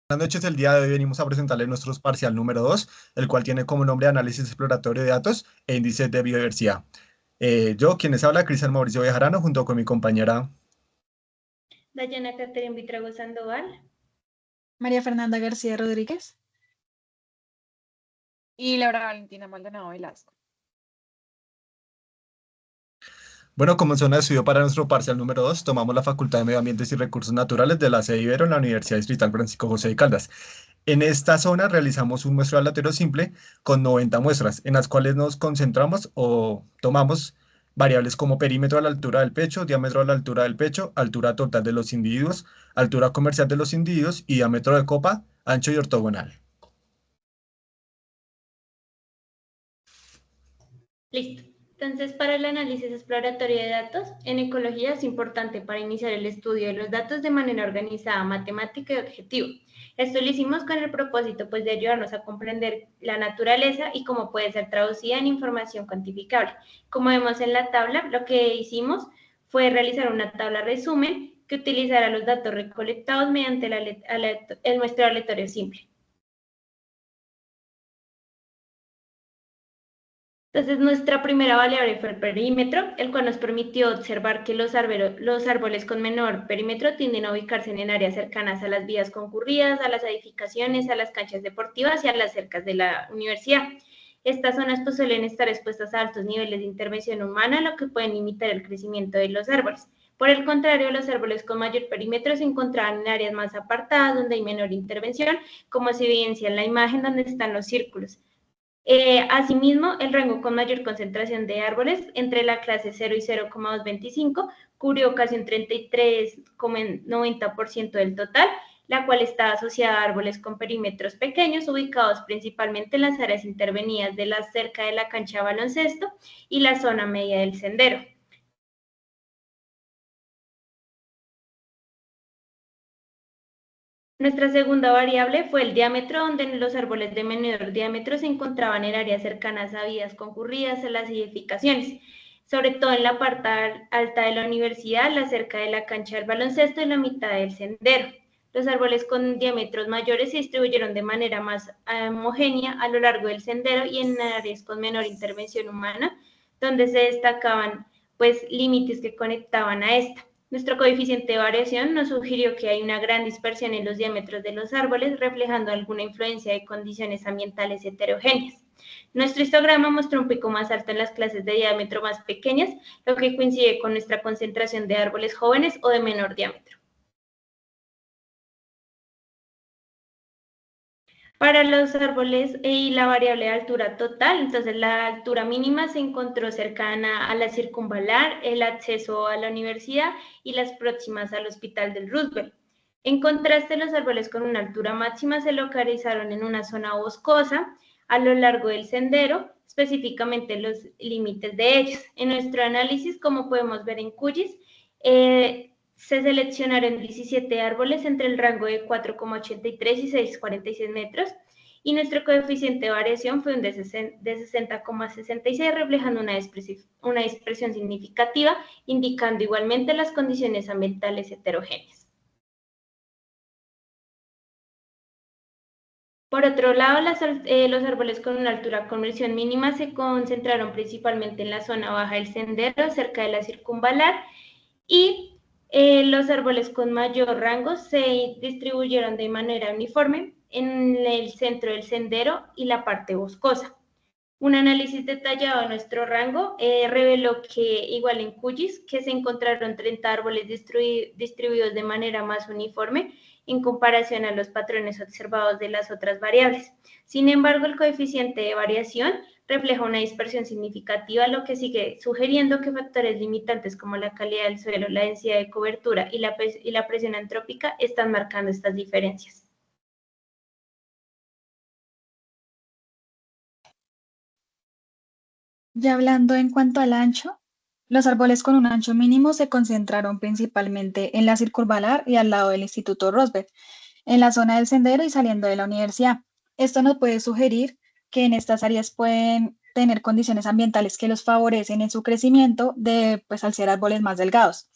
Buenas noches, el día de hoy venimos a presentarles nuestro parcial número 2, el cual tiene como nombre Análisis Exploratorio de Datos e Índices de Biodiversidad. Yo, quien les habla, Cristian Mauricio Bejarano, junto con mi compañera. Dayana Catherine Vitrago Sandoval. María Fernanda García Rodríguez. Y Laura Valentina Maldonado Velasco. Bueno, como zona de estudio para nuestro parcial número 2, tomamos la Facultad de Medio Ambientes y Recursos Naturales de la sede Ibero en la Universidad Distrital Francisco José de Caldas. En esta zona realizamos un muestreo aleatorio simple con 90 muestras, en las cuales nos concentramos o tomamos variables como perímetro a la altura del pecho, diámetro a la altura del pecho, altura total de los individuos, altura comercial de los individuos y diámetro de copa, ancho y ortogonal. Listo. Entonces, para el análisis exploratorio de datos, en ecología es importante para iniciar el estudio de los datos de manera organizada, matemática y objetiva. Esto lo hicimos con el propósito pues, de ayudarnos a comprender la naturaleza y cómo puede ser traducida en información cuantificable. Como vemos en la tabla, lo que hicimos fue realizar una tabla resumen que utilizara los datos recolectados mediante el muestreo aleatorio simple. Entonces, nuestra primera variable fue el perímetro, el cual nos permitió observar que los árboles con menor perímetro tienden a ubicarse en áreas cercanas a las vías concurridas, a las edificaciones, a las canchas deportivas y a las cercas de la universidad. Estas zonas pues, suelen estar expuestas a altos niveles de intervención humana, lo que puede limitar el crecimiento de los árboles. Por el contrario, los árboles con mayor perímetro se encontraban en áreas más apartadas, donde hay menor intervención, como se evidencia en la imagen donde están los círculos. Asimismo, el rango con mayor concentración de árboles entre la clase 0 y 0,225 cubrió casi un 33,90% del total, la cual está asociada a árboles con perímetros pequeños ubicados principalmente en las áreas intervenidas de la cerca de la cancha de baloncesto y la zona media del sendero. Nuestra segunda variable fue el diámetro, donde los árboles de menor diámetro se encontraban en áreas cercanas a vías concurridas, a las edificaciones, sobre todo en la parte alta de la universidad, la cerca de la cancha del baloncesto y la mitad del sendero. Los árboles con diámetros mayores se distribuyeron de manera más homogénea a lo largo del sendero y en áreas con menor intervención humana, donde se destacaban pues límites que conectaban a esta. Nuestro coeficiente de variación nos sugirió que hay una gran dispersión en los diámetros de los árboles, reflejando alguna influencia de condiciones ambientales heterogéneas. Nuestro histograma mostró un pico más alto en las clases de diámetro más pequeñas, lo que coincide con nuestra concentración de árboles jóvenes o de menor diámetro. Para los árboles y la variable de altura total, entonces la altura mínima se encontró cercana a la circunvalar, el acceso a la universidad y las próximas al Hospital del Roosevelt. En contraste, los árboles con una altura máxima se localizaron en una zona boscosa a lo largo del sendero, específicamente los límites de ellos. En nuestro análisis, como podemos ver en QGIS, se seleccionaron 17 árboles entre el rango de 4,83 y 6,46 metros y nuestro coeficiente de variación fue un de 60,66, reflejando una dispersión significativa, indicando igualmente las condiciones ambientales heterogéneas. Por otro lado, los árboles con una altura conversión mínima se concentraron principalmente en la zona baja del sendero, cerca de la circunvalar, y los árboles con mayor rango se distribuyeron de manera uniforme en el centro del sendero y la parte boscosa. Un análisis detallado de nuestro rango reveló que, igual en QGIS, que se encontraron 30 árboles distribuidos de manera más uniforme en comparación a los patrones observados de las otras variables. Sin embargo, el coeficiente de variación refleja una dispersión significativa, lo que sigue sugiriendo que factores limitantes como la calidad del suelo, la densidad de cobertura y la presión antrópica están marcando estas diferencias. Ya hablando en cuanto al ancho, los árboles con un ancho mínimo se concentraron principalmente en la circunvalar y al lado del Instituto Roosevelt, en la zona del sendero y saliendo de la universidad. Esto nos puede sugerir que en estas áreas pueden tener condiciones ambientales que los favorecen en su crecimiento pues, al ser árboles más delgados,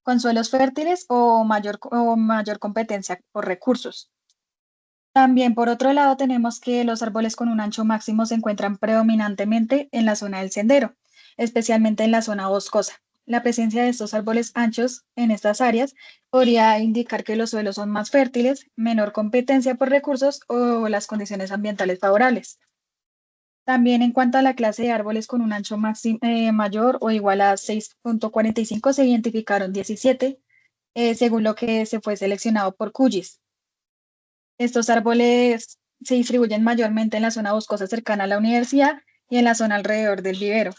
con suelos fértiles o mayor competencia por recursos. También, por otro lado, tenemos que los árboles con un ancho máximo se encuentran predominantemente en la zona del sendero, especialmente en la zona boscosa. La presencia de estos árboles anchos en estas áreas podría indicar que los suelos son más fértiles, menor competencia por recursos o las condiciones ambientales favorables. También en cuanto a la clase de árboles con un ancho mayor o igual a 6,45 se identificaron 17, según lo que se fue seleccionado por QGIS. Estos árboles se distribuyen mayormente en la zona boscosa cercana a la universidad y en la zona alrededor del vivero.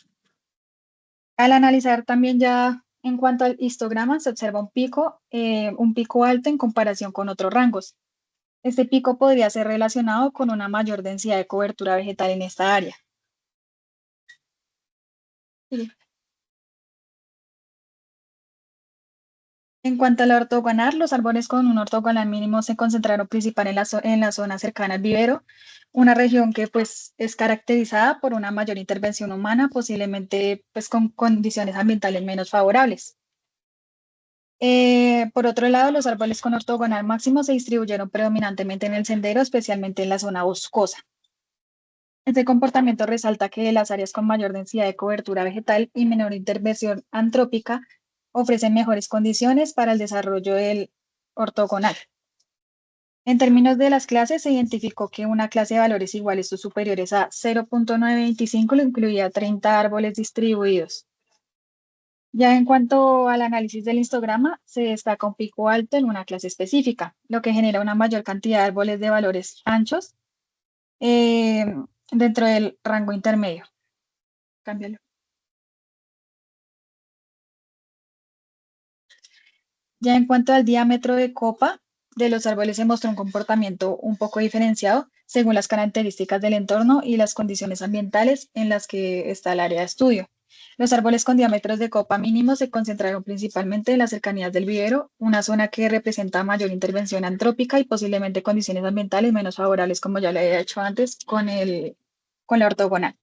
Al analizar también ya en cuanto al histograma, se observa un pico alto en comparación con otros rangos. Este pico podría ser relacionado con una mayor densidad de cobertura vegetal en esta área. Sí. En cuanto a la ortogonal, los árboles con un ortogonal mínimo se concentraron principal en la zona cercana al vivero, una región que pues es caracterizada por una mayor intervención humana, posiblemente pues con condiciones ambientales menos favorables. Por otro lado, los árboles con ortogonal máximo se distribuyeron predominantemente en el sendero, especialmente en la zona boscosa. Este comportamiento resalta que las áreas con mayor densidad de cobertura vegetal y menor intervención antrópica ofrecen mejores condiciones para el desarrollo del ortogonal. En términos de las clases, se identificó que una clase de valores iguales o superiores a 0,925 lo incluía 30 árboles distribuidos. Ya en cuanto al análisis del histograma, se destaca un pico alto en una clase específica, lo que genera una mayor cantidad de árboles de valores anchos eh, dentro del rango intermedio. Cámbialo. Ya en cuanto al diámetro de copa de los árboles, se mostró un comportamiento un poco diferenciado según las características del entorno y las condiciones ambientales en las que está el área de estudio. Los árboles con diámetros de copa mínimos se concentraron principalmente en las cercanías del vivero, una zona que representa mayor intervención antrópica y posiblemente condiciones ambientales menos favorables, como ya le había dicho antes, con la ortogonal.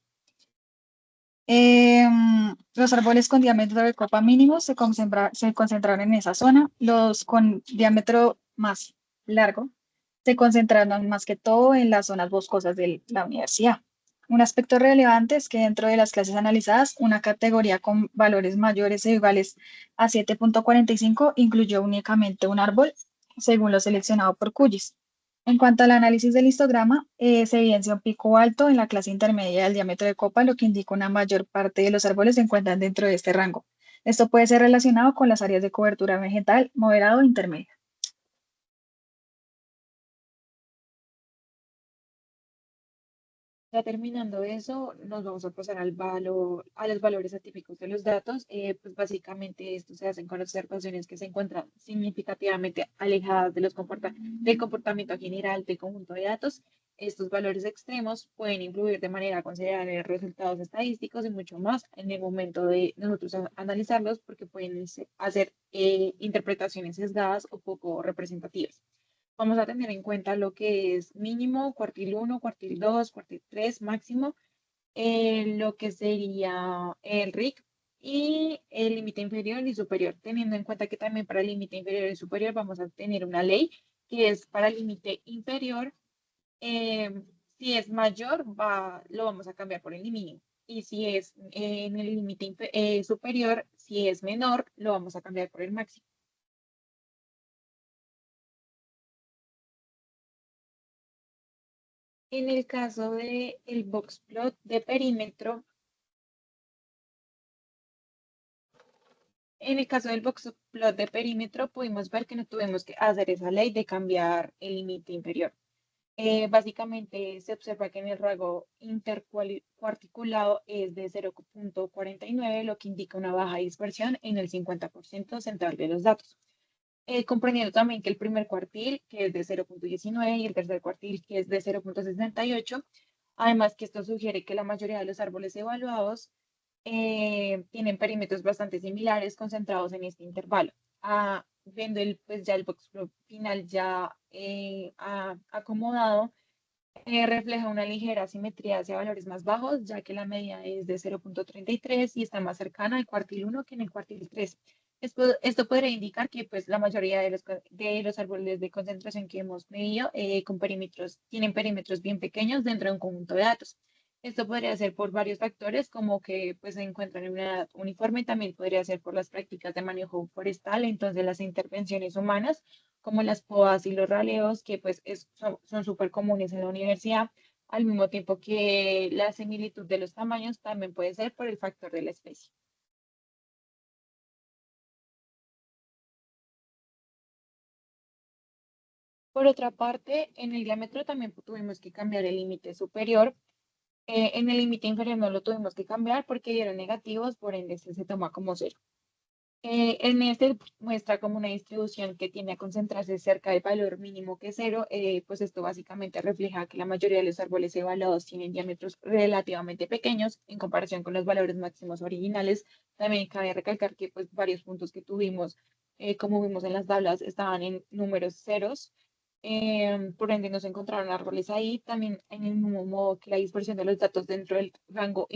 Los árboles con diámetro de copa mínimo se concentraron en esa zona. Los con diámetro más largo se concentraron más que todo en las zonas boscosas de la universidad. Un aspecto relevante es que dentro de las clases analizadas, una categoría con valores mayores o iguales a 7,45 incluyó únicamente un árbol, según lo seleccionado por QGIS. En cuanto al análisis del histograma, se evidencia un pico alto en la clase intermedia del diámetro de copa, lo que indica una mayor parte de los árboles se encuentran dentro de este rango. Esto puede ser relacionado con las áreas de cobertura vegetal moderado o intermedio. Ya terminando eso, nos vamos a pasar a los valores atípicos de los datos. Pues básicamente esto se hacen con observaciones que se encuentran significativamente alejadas de del comportamiento general del conjunto de datos. Estos valores extremos pueden influir de manera considerable en resultados estadísticos y mucho más en el momento de nosotros analizarlos porque pueden hacer interpretaciones sesgadas o poco representativas. Vamos a tener en cuenta lo que es mínimo, cuartil 1, cuartil 2, cuartil 3, máximo, lo que sería el RIC y el límite inferior y superior, teniendo en cuenta que también para el límite inferior y superior vamos a tener una ley que es para el límite inferior, eh, si es mayor, lo vamos a cambiar por el mínimo. Y si es en el límite superior, si es menor, lo vamos a cambiar por el máximo. En el caso del box plot de perímetro, en el caso del box plot de perímetro, pudimos ver que no tuvimos que hacer esa ley de cambiar el límite inferior. Básicamente se observa que en el rango intercuarticulado es de 0,49, lo que indica una baja dispersión en el 50% central de los datos. Comprendiendo también que el primer cuartil, que es de 0,19, y el tercer cuartil, que es de 0,68. Además que esto sugiere que la mayoría de los árboles evaluados tienen perímetros bastante similares concentrados en este intervalo. Viendo pues ya el box plot final ya acomodado, refleja una ligera asimetría hacia valores más bajos, ya que la media es de 0,33 y está más cercana al cuartil 1 que en el cuartil 3. Esto podría indicar que pues, la mayoría de los árboles de concentración que hemos medido tienen perímetros bien pequeños dentro de un conjunto de datos. Esto podría ser por varios factores, como que pues, se encuentran en una edad uniforme, también podría ser por las prácticas de manejo forestal, entonces las intervenciones humanas, como las podas y los raleos, que pues son súper comunes en la universidad, al mismo tiempo que la similitud de los tamaños también puede ser por el factor de la especie. Por otra parte, en el diámetro también tuvimos que cambiar el límite superior. En el límite inferior no lo tuvimos que cambiar porque dieron negativos, por ende este se toma como cero. En este muestra como una distribución que tiende a concentrarse cerca del valor mínimo que cero, pues esto básicamente refleja que la mayoría de los árboles evaluados tienen diámetros relativamente pequeños en comparación con los valores máximos originales. También cabe recalcar que pues varios puntos que tuvimos, como vimos en las tablas, estaban en números ceros. Por ende, nos encontraron árboles ahí, también en el mismo modo que la dispersión de los datos dentro del rango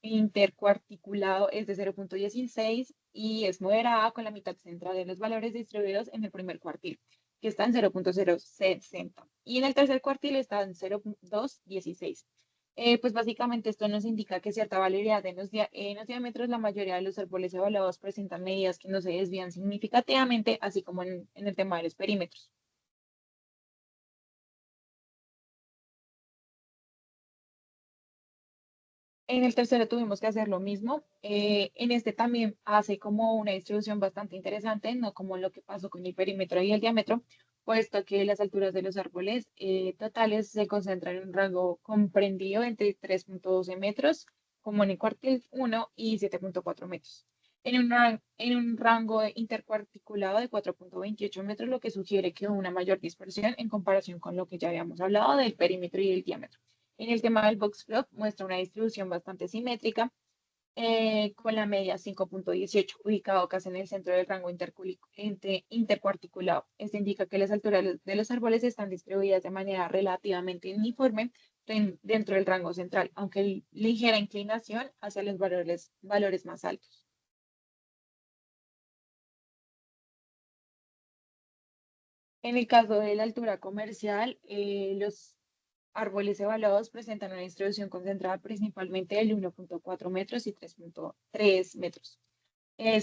intercuarticulado es de 0,16 y es moderada con la mitad central de los valores distribuidos en el primer cuartil, que está en 0,060 y en el tercer cuartil está en 0,216. Pues básicamente esto nos indica que cierta variabilidad en los diámetros, la mayoría de los árboles evaluados presentan medidas que no se desvían significativamente, así como en el tema de los perímetros. En el tercero tuvimos que hacer lo mismo. En este también hace como una distribución bastante interesante, no como lo que pasó con el perímetro y el diámetro, puesto que las alturas de los árboles totales se concentran en un rango comprendido entre 3,12 metros, como en el cuartil 1, y 7,4 metros. En un rango intercuarticulado de 4,28 metros, lo que sugiere que hubo una mayor dispersión en comparación con lo que ya habíamos hablado del perímetro y el diámetro. En el tema del box plot muestra una distribución bastante simétrica, con la media 5,18, ubicado casi en el centro del rango intercuarticulado. Esto indica que las alturas de los árboles están distribuidas de manera relativamente uniforme dentro del rango central, aunque hay ligera inclinación hacia los valores más altos. En el caso de la altura comercial, los árboles evaluados presentan una distribución concentrada principalmente del 1,4 metros y 3,3 metros.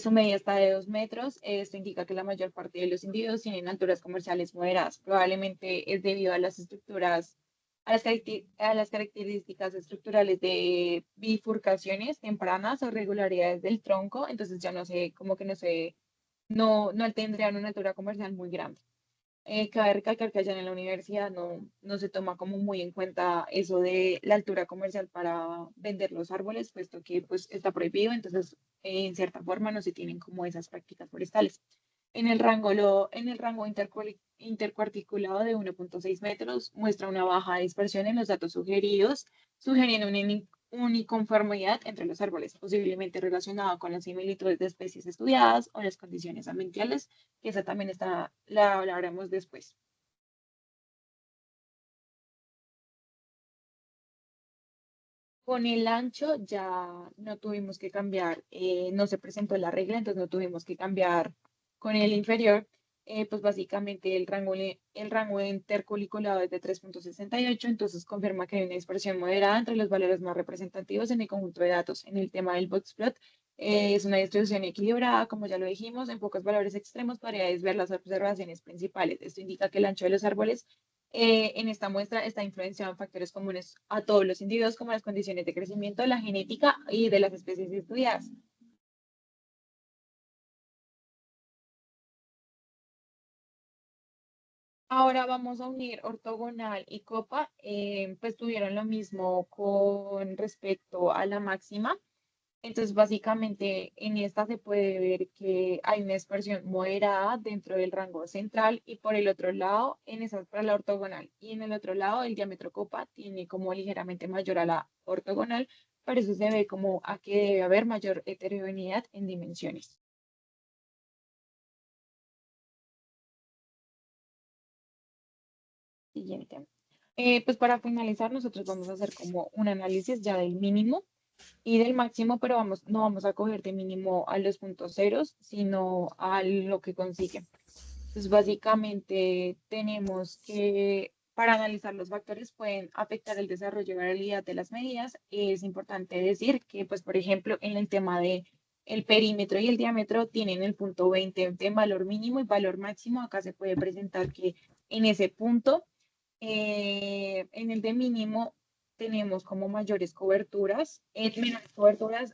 Su media está de 2 metros. Esto indica que la mayor parte de los individuos tienen alturas comerciales moderadas. Probablemente es debido a las estructuras, a las características estructurales de bifurcaciones tempranas o regularidades del tronco. Entonces ya no sé, como que no sé, no tendrían una altura comercial muy grande. Cabe recalcar que allá en la universidad no se toma como muy en cuenta eso de la altura comercial para vender los árboles, puesto que pues está prohibido, entonces en cierta forma no se tienen como esas prácticas forestales. En el rango intercuarticulado de 1,6 metros muestra una baja dispersión en los datos sugeridos, sugiriendo una uniconformidad entre los árboles, posiblemente relacionado con las similitudes de especies estudiadas o las condiciones ambientales, que esa también la hablaremos después. Con el ancho ya no tuvimos que cambiar, no se presentó la regla, entonces no tuvimos que cambiar con el inferior. Pues básicamente el rango interculiculado es de 3,68, entonces confirma que hay una dispersión moderada entre los valores más representativos en el conjunto de datos. En el tema del boxplot, es una distribución equilibrada, como ya lo dijimos, en pocos valores extremos podríais ver las observaciones principales. Esto indica que el ancho de los árboles en esta muestra está influenciado en factores comunes a todos los individuos, como las condiciones de crecimiento, la genética y de las especies estudiadas. Ahora vamos a unir ortogonal y copa, pues tuvieron lo mismo con respecto a la máxima. Entonces, básicamente en esta se puede ver que hay una dispersión moderada dentro del rango central y por el otro lado, en esa para la ortogonal y en el otro lado el diámetro copa tiene como ligeramente mayor a la ortogonal, pero eso se ve como a que debe haber mayor heterogeneidad en dimensiones. Siguiente. Pues para finalizar, nosotros vamos a hacer como un análisis ya del mínimo. y del máximo, pero no vamos a coger de mínimo a los puntos ceros, sino a lo que consigue. Entonces, básicamente tenemos que, para analizar los factores pueden afectar el desarrollo y variabilidad de las medidas. Es importante decir que, pues, por ejemplo, en el tema de el perímetro y el diámetro tienen el punto 20 de valor mínimo y valor máximo. Acá se puede presentar que en ese punto, en el de mínimo, tenemos como mayores coberturas, menores coberturas,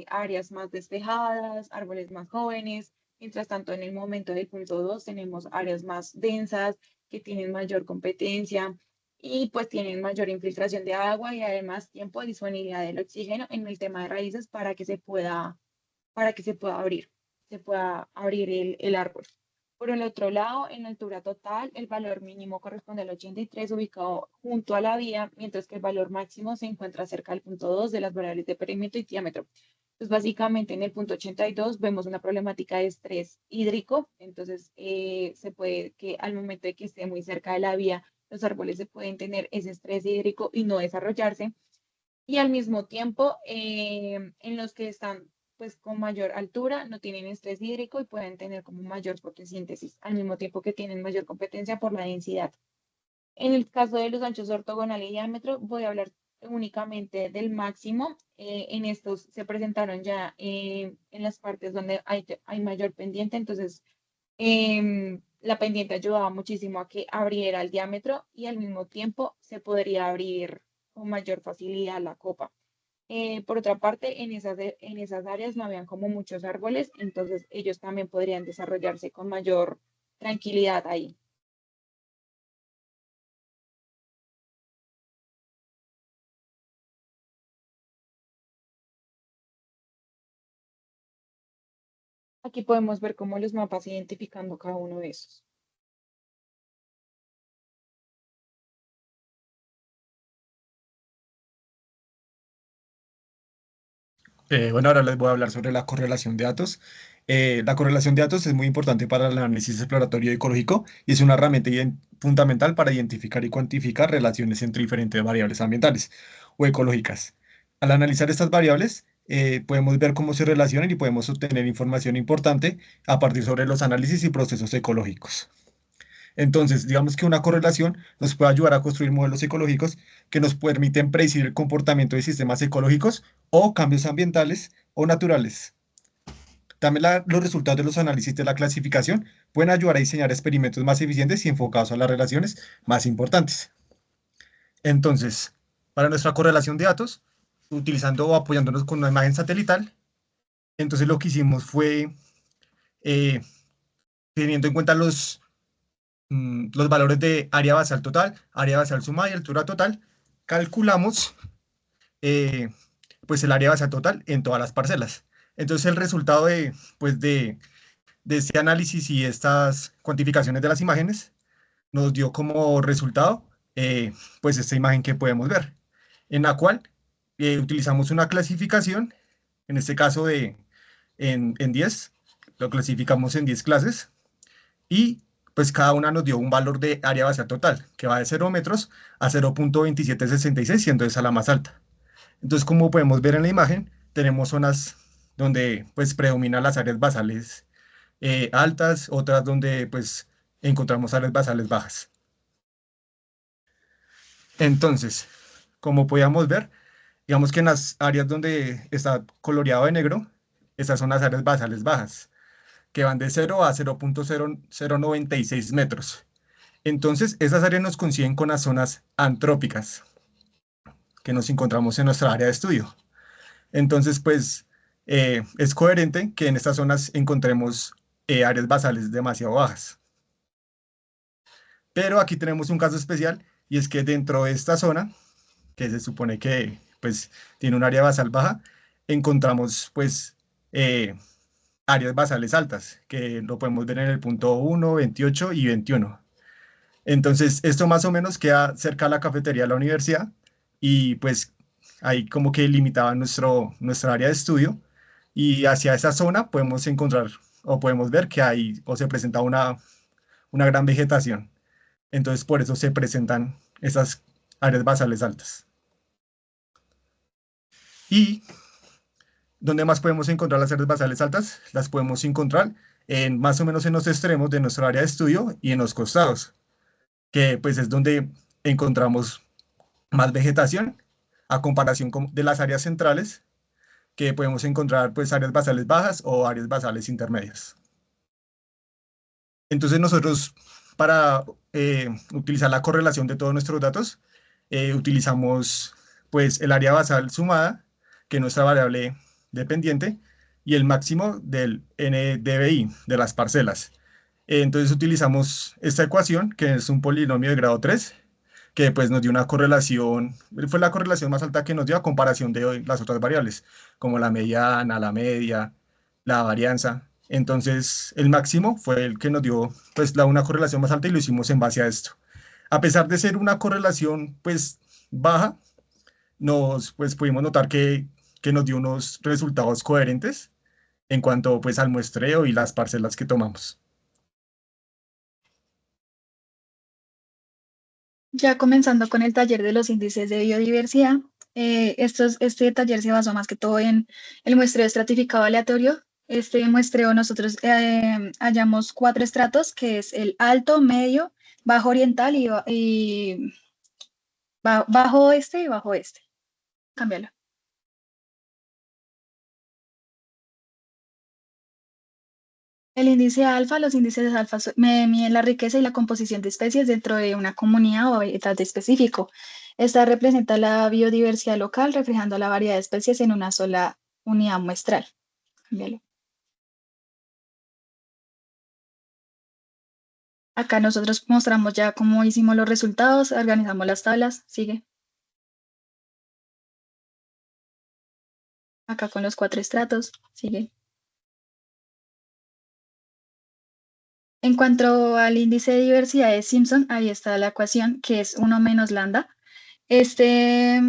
áreas más despejadas, árboles más jóvenes. Mientras tanto, en el momento del punto 2 tenemos áreas más densas que tienen mayor competencia y pues tienen mayor infiltración de agua y además tiempo de disponibilidad del oxígeno en el tema de raíces para que se pueda abrir el árbol. Por el otro lado, en altura total, el valor mínimo corresponde al 83 ubicado junto a la vía, mientras que el valor máximo se encuentra cerca del punto 2 de las variables de perímetro y diámetro. Pues básicamente en el punto 82 vemos una problemática de estrés hídrico, entonces se puede que al momento de que esté muy cerca de la vía, los árboles se pueden tener ese estrés hídrico y no desarrollarse, y al mismo tiempo en los que están pues con mayor altura no tienen estrés hídrico y pueden tener como mayor fotosíntesis, al mismo tiempo que tienen mayor competencia por la densidad. En el caso de los anchos ortogonal y diámetro, voy a hablar únicamente del máximo. En estos se presentaron ya en las partes donde hay mayor pendiente, entonces la pendiente ayudaba muchísimo a que abriera el diámetro y al mismo tiempo se podría abrir con mayor facilidad la copa. Por otra parte, en esas áreas no habían como muchos árboles, entonces ellos también podrían desarrollarse con mayor tranquilidad ahí. Aquí podemos ver cómo los mapas identificando cada uno de esos. Bueno, ahora les voy a hablar sobre la correlación de datos. La correlación de datos es muy importante para el análisis exploratorio y ecológico y es una herramienta fundamental para identificar y cuantificar relaciones entre diferentes variables ambientales o ecológicas. Al analizar estas variables, podemos ver cómo se relacionan y podemos obtener información importante a partir sobre los análisis y procesos ecológicos. Entonces, digamos que una correlación nos puede ayudar a construir modelos ecológicos que nos permiten predecir el comportamiento de sistemas ecológicos o cambios ambientales o naturales. También los resultados de los análisis de la clasificación pueden ayudar a diseñar experimentos más eficientes y enfocados a las relaciones más importantes. Entonces, para nuestra correlación de datos, utilizando o apoyándonos con una imagen satelital, entonces lo que hicimos fue, eh, teniendo en cuenta los valores de área basal total, área basal sumada y altura total, calculamos eh, pues el área basal total en todas las parcelas. Entonces el resultado de este análisis y estas cuantificaciones de las imágenes nos dio como resultado pues esta imagen que podemos ver, en la cual utilizamos una clasificación, en este caso en 10, lo clasificamos en 10 clases y pues cada una nos dio un valor de área basal total, que va de 0 metros a 0,2766, siendo esa la más alta. Entonces, como podemos ver en la imagen, tenemos zonas donde pues predominan las áreas basales altas, otras donde pues encontramos áreas basales bajas. Entonces, como podíamos ver, digamos que en las áreas donde está coloreado de negro, estas son las áreas basales bajas, que van de 0 a 0,0096 metros. Entonces, esas áreas nos coinciden con las zonas antrópicas que nos encontramos en nuestra área de estudio. Entonces, pues, es coherente que en estas zonas encontremos áreas basales demasiado bajas. Pero aquí tenemos un caso especial y es que dentro de esta zona, que se supone que pues tiene un área basal baja, encontramos pues áreas basales altas, que lo podemos ver en el punto 1, 28 y 21. Entonces, esto más o menos queda cerca de la cafetería de la universidad y pues ahí como que limitaba nuestra área de estudio y hacia esa zona podemos encontrar o podemos ver que hay o se presenta una gran vegetación. Entonces, por eso se presentan esas áreas basales altas. Y ¿dónde más podemos encontrar las áreas basales altas? Las podemos encontrar en más o menos en los extremos de nuestra área de estudio y en los costados, que pues es donde encontramos más vegetación a comparación de las áreas centrales, que podemos encontrar pues áreas basales bajas o áreas basales intermedias. Entonces nosotros para utilizar la correlación de todos nuestros datos, utilizamos pues el área basal sumada, que es nuestra variable dependiente, y el máximo del NDVI, de las parcelas. Entonces utilizamos esta ecuación, que es un polinomio de grado 3, que pues nos dio una correlación, fue la correlación más alta que nos dio a comparación de las otras variables, como la mediana, la media, la varianza. Entonces, el máximo fue el que nos dio pues una correlación más alta y lo hicimos en base a esto. A pesar de ser una correlación pues baja, nos pues pudimos notar que nos dio unos resultados coherentes en cuanto pues al muestreo y las parcelas que tomamos. Ya comenzando con el taller de los índices de biodiversidad, este taller se basó más que todo en el muestreo estratificado aleatorio. Este muestreo nosotros hallamos 4 estratos, que es el alto, medio, bajo oriental y bajo oeste y bajo este. Cámbialo. El índice alfa, los índices alfa miden la riqueza y la composición de especies dentro de una comunidad o hábitat específico. Esta representa la biodiversidad local, reflejando la variedad de especies en una sola unidad muestral. Cámbialo. Acá nosotros mostramos ya cómo hicimos los resultados, organizamos las tablas. Sigue. Acá con los 4 estratos. Sigue. En cuanto al índice de diversidad de Simpson, ahí está la ecuación, que es 1 menos lambda. Este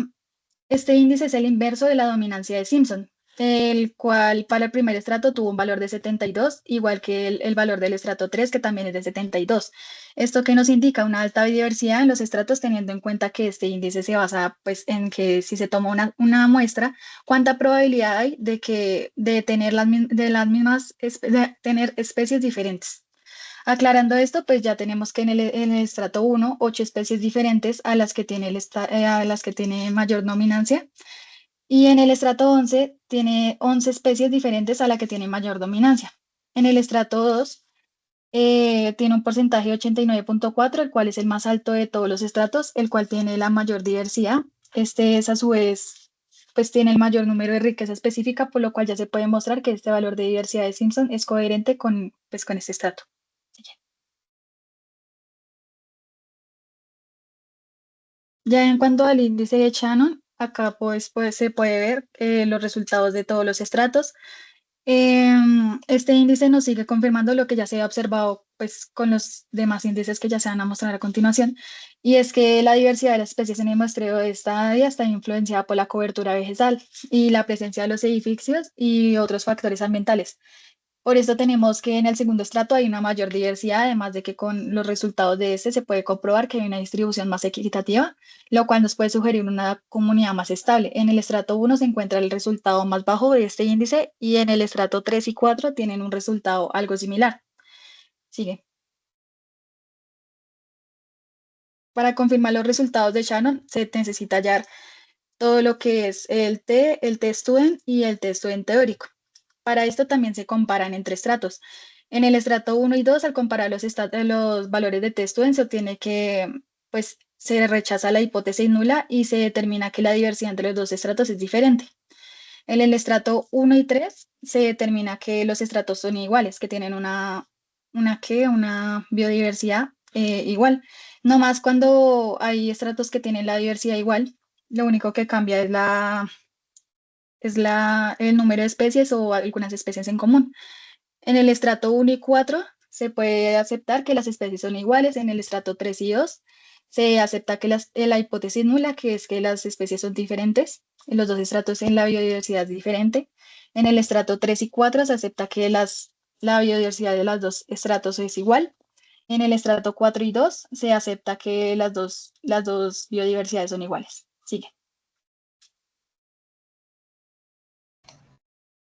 índice es el inverso de la dominancia de Simpson, el cual para el primer estrato tuvo un valor de 72, igual que el valor del estrato 3, que también es de 72. Esto que nos indica una alta biodiversidad en los estratos, teniendo en cuenta que este índice se basa pues, en que si se toma una muestra, cuánta probabilidad hay de tener de tener especies diferentes. Aclarando esto, pues ya tenemos que en el estrato 1, 8 especies diferentes a las que tiene, a las que tiene mayor dominancia. Y en el estrato 11 tiene 11 especies diferentes a la que tiene mayor dominancia. En el estrato 2 tiene un porcentaje de 89.4, el cual es el más alto de todos los estratos, el cual tiene la mayor diversidad. Este es a su vez, pues tiene el mayor número de riqueza específica, por lo cual ya se puede mostrar que este valor de diversidad de Simpson es coherente pues, con este estrato. Ya en cuanto al índice de Shannon, acá pues se puede ver los resultados de todos los estratos. Este índice nos sigue confirmando lo que ya se ha observado pues, con los demás índices que ya se van a mostrar a continuación, y es que la diversidad de las especies en el muestreo de esta área está influenciada por la cobertura vegetal y la presencia de los edificios y otros factores ambientales. Por esto tenemos que en el segundo estrato hay una mayor diversidad, además de que con los resultados de este se puede comprobar que hay una distribución más equitativa, lo cual nos puede sugerir una comunidad más estable. En el estrato 1 se encuentra el resultado más bajo de este índice y en el estrato 3 y 4 tienen un resultado algo similar. Sigue. Para confirmar los resultados de Shannon se necesita hallar todo lo que es el t-student y el t-student teórico. Para esto también se comparan entre estratos. En el estrato 1 y 2, al comparar los valores de t-student, se obtiene que pues, se rechaza la hipótesis nula y se determina que la diversidad entre los dos estratos es diferente. En el estrato 1 y 3 se determina que los estratos son iguales, que tienen una biodiversidad igual. No más cuando hay estratos que tienen la diversidad igual, lo único que cambia es el número de especies o algunas especies en común. En el estrato 1 y 4 se puede aceptar que las especies son iguales. En el estrato 3 y 2 se acepta que la hipótesis nula, que es que las especies son diferentes. En los dos estratos en la biodiversidad es diferente. En el estrato 3 y 4 se acepta que la biodiversidad de los dos estratos es igual. En el estrato 4 y 2 se acepta que las dos biodiversidades son iguales. Sigue.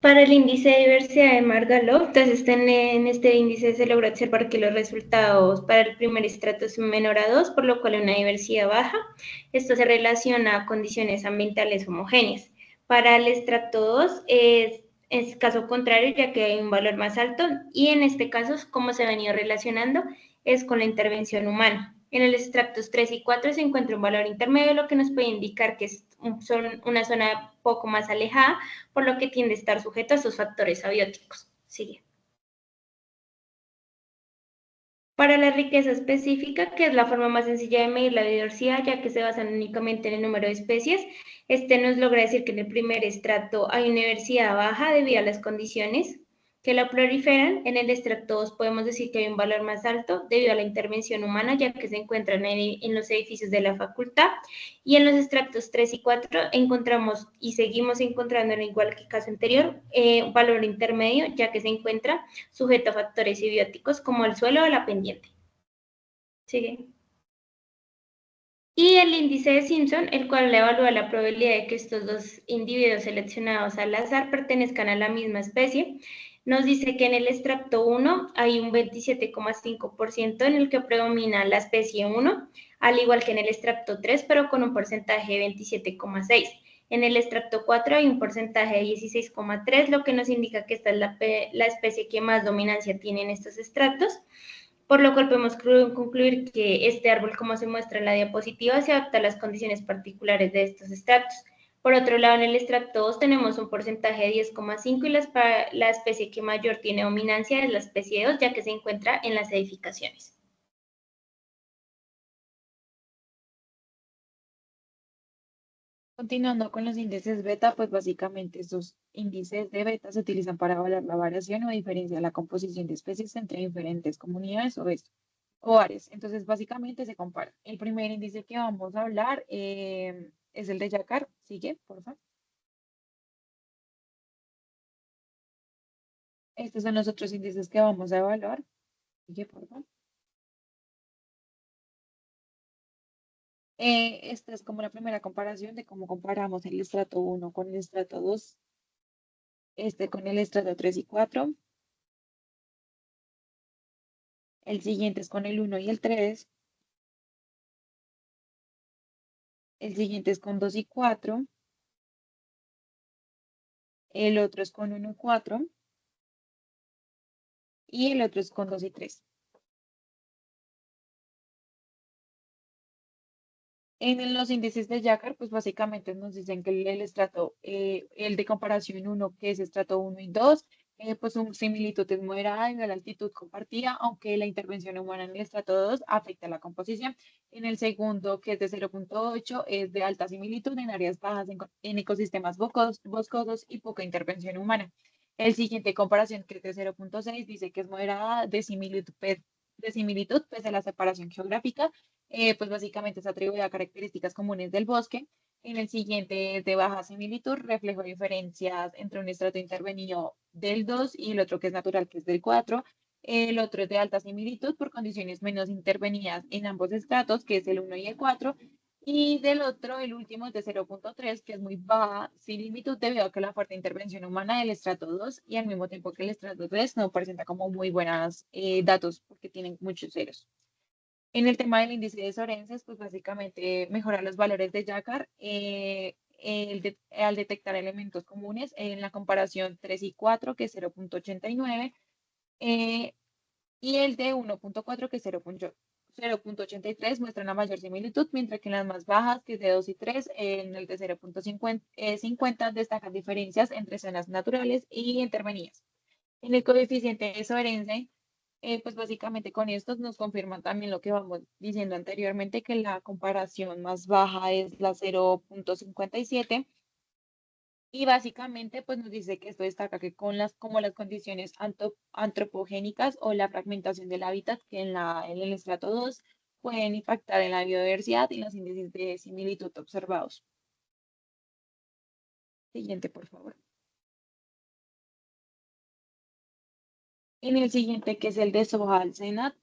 Para el índice de diversidad de Margalov, entonces en este índice se logra observar que los resultados para el primer estrato son menor a 2, por lo cual una diversidad baja. Esto se relaciona a condiciones ambientales homogéneas. Para el estrato 2 es caso contrario, ya que hay un valor más alto, y en este caso, como se ha venido relacionando, es con la intervención humana. En el extractos 3 y 4 se encuentra un valor intermedio, lo que nos puede indicar que son una zona poco más alejada, por lo que tiende a estar sujeto a estos factores abióticos. Sigue. Para la riqueza específica, que es la forma más sencilla de medir la diversidad, ya que se basan únicamente en el número de especies, este nos logra decir que en el primer estrato hay una diversidad baja debido a las condiciones que la proliferan. En el estrato 2 podemos decir que hay un valor más alto debido a la intervención humana, ya que se encuentran en los edificios de la facultad. Y en los estratos 3 y 4 encontramos y seguimos encontrando, en igual que el caso anterior, un valor intermedio, ya que se encuentra sujeto a factores bióticos como el suelo o la pendiente. Sigue. Y el índice de Simpson, el cual evalúa la probabilidad de que estos dos individuos seleccionados al azar pertenezcan a la misma especie, nos dice que en el extracto 1 hay un 27,5% en el que predomina la especie 1, al igual que en el extracto 3, pero con un porcentaje de 27,6%. En el extracto 4 hay un porcentaje de 16,3%, lo que nos indica que esta es la especie que más dominancia tiene en estos estratos, por lo cual podemos concluir que este árbol, como se muestra en la diapositiva, se adapta a las condiciones particulares de estos estratos. Por otro lado, en el estrato 2 tenemos un porcentaje de 10,5 y la especie que mayor tiene dominancia es la especie 2, ya que se encuentra en las edificaciones. Continuando con los índices beta, pues básicamente estos índices de beta se utilizan para evaluar la variación o diferencia de la composición de especies entre diferentes comunidades o áreas. Entonces, básicamente se compara. El primer índice que vamos a hablar es el de Yakar. Sigue, por favor. Estos son los otros índices que vamos a evaluar. Sigue, por favor. Esta es como la primera comparación de cómo comparamos el estrato 1 con el estrato 2, este con el estrato 3 y 4. El siguiente es con el 1 y el 3. El siguiente es con 2 y 4. El otro es con 1 y 4. Y el otro es con 2 y 3. En los índices de Yakar, pues básicamente nos dicen que el estrato, el de comparación 1, que es estrato 1 y 2, pues su similitud es moderada en la altitud compartida, aunque la intervención humana en el estrato 2 afecta la composición. En el segundo, que es de 0,8, es de alta similitud en áreas bajas en ecosistemas boscosos y poca intervención humana. El siguiente comparación, que es de 0,6, dice que es moderada de similitud pese a la separación geográfica, pues básicamente se atribuye a características comunes del bosque. En el siguiente es de baja similitud, reflejo diferencias entre un estrato intervenido del 2 y el otro que es natural, que es del 4. El otro es de alta similitud por condiciones menos intervenidas en ambos estratos, que es el 1 y el 4. Y del otro, el último es de 0,3, que es muy baja similitud debido a que la fuerte intervención humana del estrato 2 y al mismo tiempo que el estrato 3 no presenta como muy buenos datos porque tienen muchos ceros. En el tema del índice de Sorenses, pues básicamente mejora los valores de Yakar al detectar elementos comunes en la comparación 3 y 4, que es 0,89, eh, y el de 1,4, que es 0,83, muestran la mayor similitud, mientras que en las más bajas, que es de 2 y 3, en el de 0,50 destacan diferencias entre zonas naturales y intervenidas. En el coeficiente de Sorense, pues básicamente con estos nos confirman también lo que vamos diciendo anteriormente, que la comparación más baja es la 0,57 y básicamente pues nos dice que esto destaca que como las condiciones antropogénicas o la fragmentación del hábitat que en el estrato 2 pueden impactar en la biodiversidad y los índices de similitud observados. Siguiente, por favor. En el siguiente, que es el de Soja al Senat,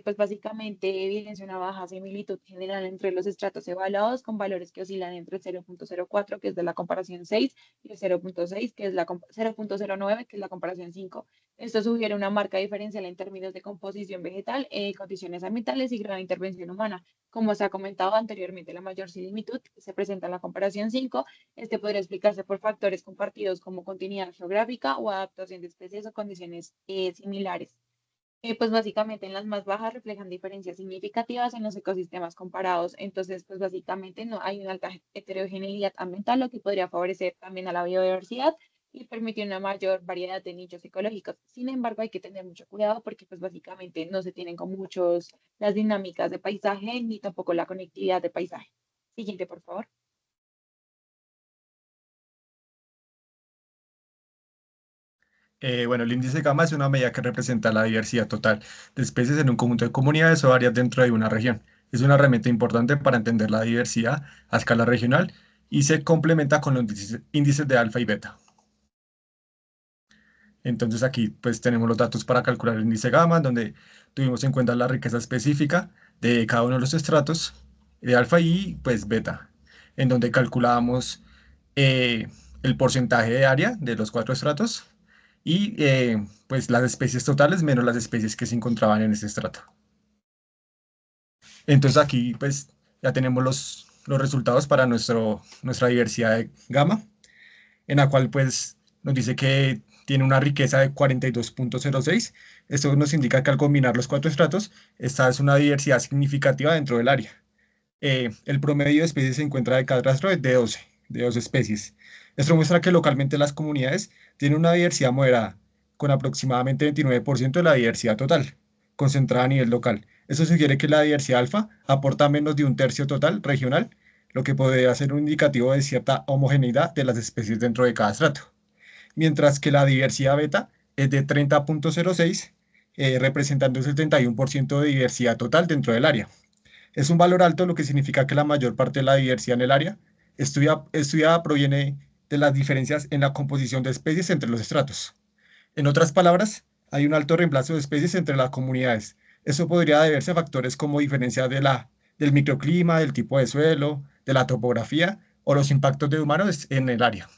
pues básicamente evidencia una baja similitud general entre los estratos evaluados con valores que oscilan entre 0,04, que es de la comparación 6, y el 0,6, que es 0,09, que es la comparación 5. Esto sugiere una marca diferencial en términos de composición vegetal, condiciones ambientales y gran intervención humana. Como se ha comentado anteriormente, la mayor similitud se presenta en la comparación 5. Este podría explicarse por factores compartidos como continuidad geográfica o adaptación de especies o condiciones similares. Pues básicamente en las más bajas reflejan diferencias significativas en los ecosistemas comparados. Entonces, pues básicamente no hay una alta heterogeneidad ambiental, lo que podría favorecer también a la biodiversidad y permitir una mayor variedad de nichos ecológicos. Sin embargo, hay que tener mucho cuidado porque pues básicamente no se tienen con muchos las dinámicas de paisaje ni tampoco la conectividad de paisaje. Siguiente, por favor. Bueno, el índice gamma es una medida que representa la diversidad total de especies en un conjunto de comunidades o áreas dentro de una región. Es una herramienta importante para entender la diversidad a escala regional y se complementa con los índices de alfa y beta. Entonces aquí pues tenemos los datos para calcular el índice gamma, donde tuvimos en cuenta la riqueza específica de cada uno de los estratos de alfa y pues beta, en donde calculábamos eh, el porcentaje de área de los cuatro estratos y pues las especies totales menos las especies que se encontraban en ese estrato. Entonces aquí pues ya tenemos los resultados para nuestra diversidad de gamma, en la cual pues nos dice que tiene una riqueza de 42,06. Esto nos indica que al combinar los cuatro estratos, esta es una diversidad significativa dentro del área. El promedio de especies se encuentra de cada rastro de 12 especies. Esto muestra que localmente las comunidades tienen una diversidad moderada, con aproximadamente 29% de la diversidad total, concentrada a nivel local. Eso sugiere que la diversidad alfa aporta menos de un tercio total regional, lo que podría ser un indicativo de cierta homogeneidad de las especies dentro de cada estrato. Mientras que la diversidad beta es de 30,06, representando el 71% de diversidad total dentro del área. Es un valor alto, lo que significa que la mayor parte de la diversidad en el área estudiada proviene de las diferencias en la composición de especies entre los estratos. En otras palabras, hay un alto reemplazo de especies entre las comunidades. Eso podría deberse a factores como diferencias del microclima, del tipo de suelo, de la topografía o los impactos de humanos en el área.